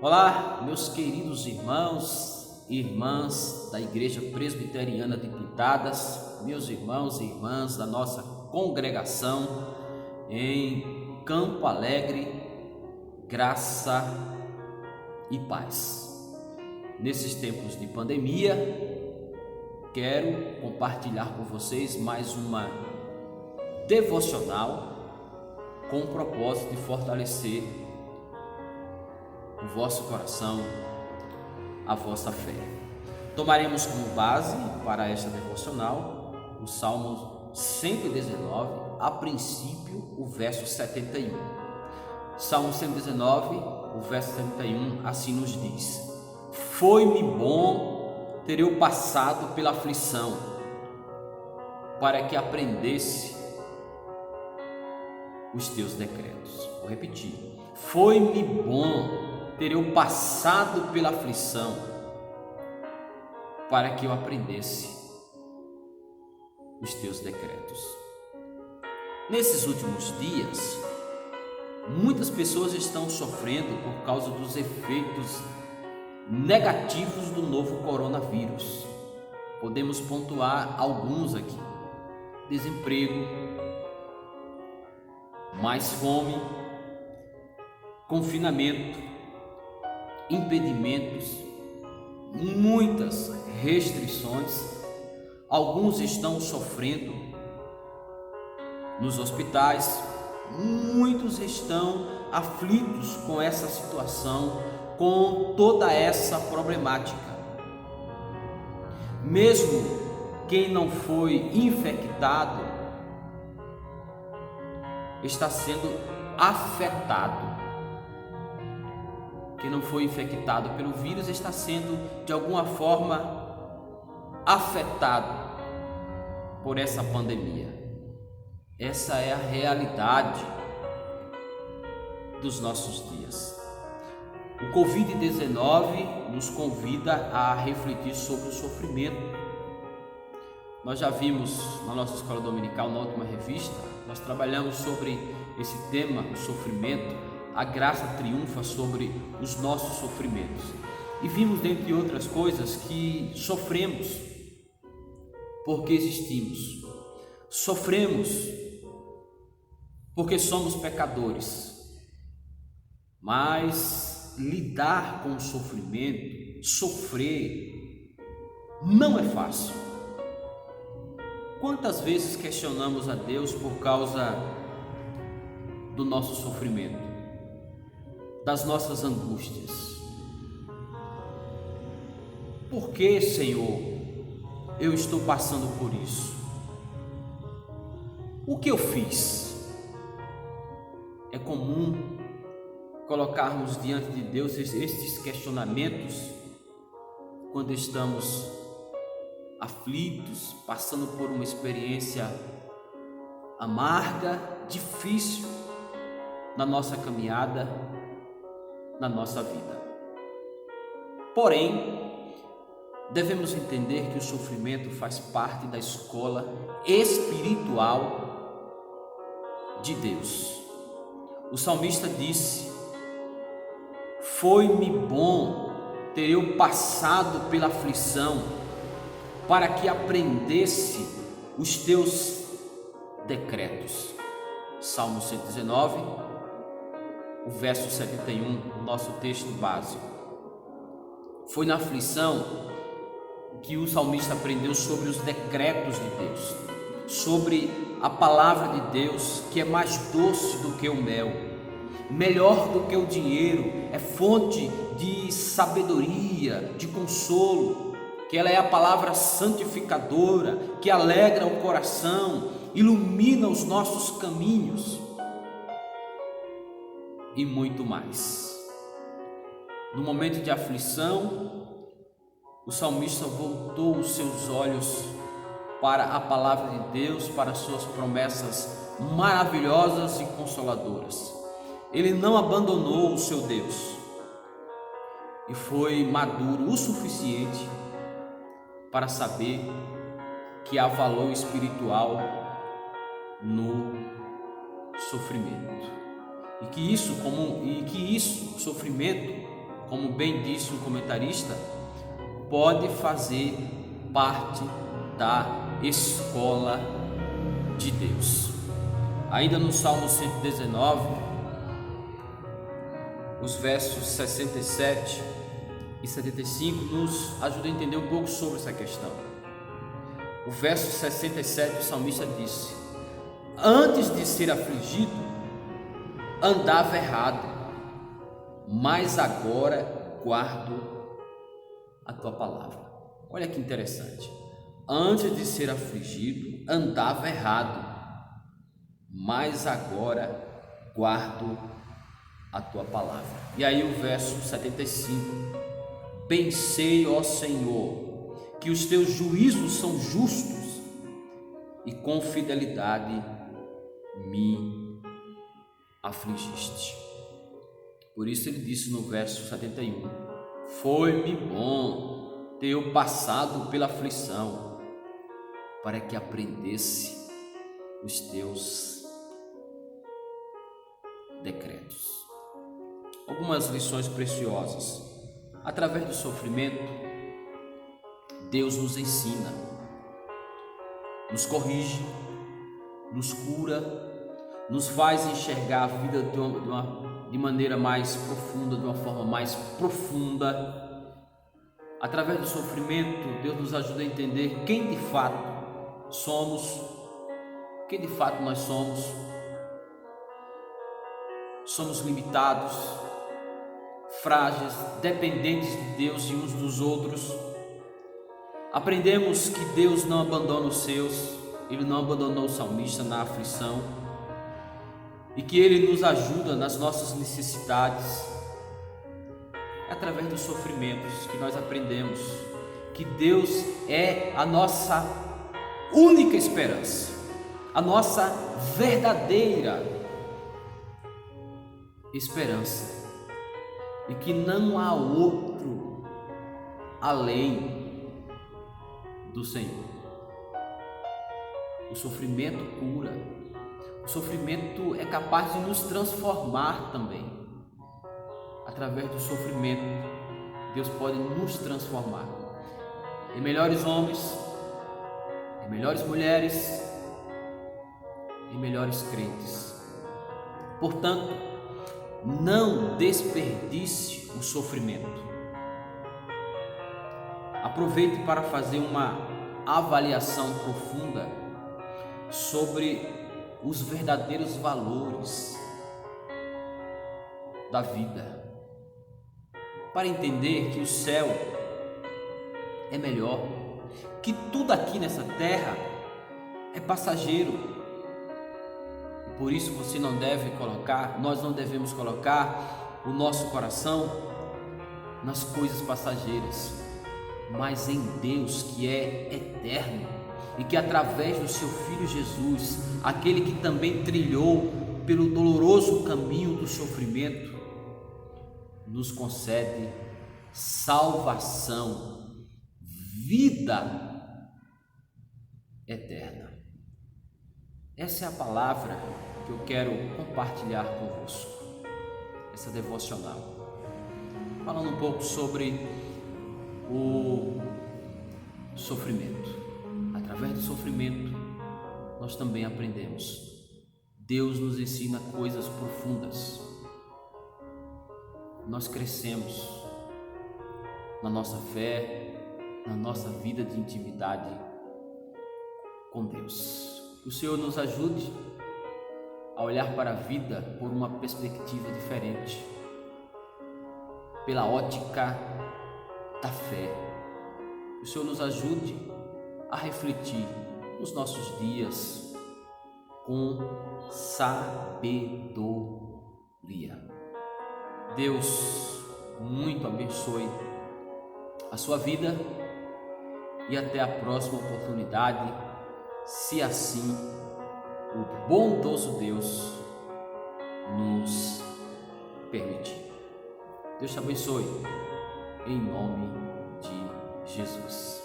Olá, meus queridos irmãos e irmãs da Igreja Presbiteriana de Pintadas, meus irmãos e irmãs da nossa congregação em Campo Alegre, graça e paz. Nesses tempos de pandemia, quero compartilhar com vocês mais uma devocional com o propósito de fortalecer o vosso coração, a vossa fé. Tomaremos como base para esta devocional o Salmo 119, a princípio o verso 71. Salmo 119, o verso 71, assim nos diz: Foi-me bom ter eu passado pela aflição, para que aprendesse os teus decretos. Vou repetir: foi-me bom ter eu passado pela aflição, para que eu aprendesse os teus decretos. Nesses últimos dias, muitas pessoas estão sofrendo por causa dos efeitos negativos do novo coronavírus. Podemos pontuar alguns aqui: desemprego, mais fome, confinamento, impedimentos, muitas restrições. Alguns estão sofrendo nos hospitais, muitos estão aflitos com essa situação, com toda essa problemática. Mesmo quem não foi infectado está sendo afetado. Quem não foi infectado pelo vírus está sendo de alguma forma afetado por essa pandemia. Essa é a realidade dos nossos dias. O Covid-19 nos convida a refletir sobre o sofrimento. Nós já vimos na nossa escola dominical, na última revista, nós trabalhamos sobre esse tema, o sofrimento. A graça triunfa sobre os nossos sofrimentos. E vimos, dentre outras coisas, que sofremos porque existimos. Sofremos porque somos pecadores. Mas lidar com o sofrimento, sofrer, não é fácil. Quantas vezes questionamos a Deus por causa do nosso sofrimento, das nossas angústias? Por que, Senhor, eu estou passando por isso? O que eu fiz? É comum colocarmos diante de Deus estes questionamentos quando estamos aflitos, passando por uma experiência amarga, difícil na nossa caminhada, na nossa vida. Porém, devemos entender que o sofrimento faz parte da escola espiritual de Deus. O salmista disse: Foi-me bom ter eu passado pela aflição, para que aprendesse os teus decretos. Salmo 119, o verso 71, nosso texto básico. Foi na aflição que o salmista aprendeu sobre os decretos de Deus, sobre a palavra de Deus, que é mais doce do que o mel, melhor do que o dinheiro, é fonte de sabedoria, de consolo, que ela é a palavra santificadora, que alegra o coração, ilumina os nossos caminhos e muito mais. No momento de aflição, o salmista voltou os seus olhos para a palavra de Deus, para as suas promessas maravilhosas e consoladoras. Ele não abandonou o seu Deus e foi maduro o suficiente para saber que há valor espiritual no sofrimento. E que isso, sofrimento, como bem disse um comentarista, pode fazer parte da escola de Deus. Ainda no Salmo 119, os versos 67 e 75 nos ajudam a entender um pouco sobre essa questão. O verso 67, o salmista disse: antes de ser afligido, andava errado, mas agora guardo a tua palavra. Olha que interessante. Antes de ser afligido, andava errado, mas agora guardo a tua palavra. E aí o verso 75: bem sei, ó Senhor, que os teus juízos são justos e com fidelidade me afligiste. Por isso ele disse no verso 71: foi-me bom ter eu passado pela aflição, para que aprendesse os teus decretos. Algumas lições preciosas. Através do sofrimento, Deus nos ensina, nos corrige, nos cura, nos faz enxergar a vida de maneira mais profunda, de uma forma mais profunda. Através do sofrimento, Deus nos ajuda a entender quem de fato somos, quem de fato nós somos. Somos limitados, frágeis, dependentes de Deus e uns dos outros. Aprendemos que Deus não abandona os seus, Ele não abandonou o salmista na aflição, e que Ele nos ajuda nas nossas necessidades. É através dos sofrimentos que nós aprendemos que Deus é a nossa única esperança, a nossa verdadeira esperança, e que não há outro além do Senhor. O sofrimento cura, o sofrimento é capaz de nos transformar também. Através do sofrimento, Deus pode nos transformar em melhores homens, em melhores mulheres, em melhores crentes. Portanto, não desperdice o sofrimento. Aproveite para fazer uma avaliação profunda sobre os verdadeiros valores da vida, para entender que o céu é melhor, que tudo aqui nessa terra é passageiro. E por isso nós não devemos colocar o nosso coração nas coisas passageiras, mas em Deus, que é eterno, e que através do seu Filho Jesus, aquele que também trilhou pelo doloroso caminho do sofrimento, nos concede salvação, vida eterna. Essa é a palavra que eu quero compartilhar convosco, essa devocional, falando um pouco sobre o sofrimento. Através do sofrimento, nós também aprendemos. Deus nos ensina coisas profundas. Nós crescemos na nossa fé, na nossa vida de intimidade com Deus. Que o Senhor nos ajude a olhar para a vida por uma perspectiva diferente, pela ótica da fé. Que o Senhor nos ajude a refletir nos nossos dias com sabedoria. Deus muito abençoe a sua vida e até a próxima oportunidade, se assim o bondoso Deus nos permitir. Deus te abençoe, em nome de Jesus.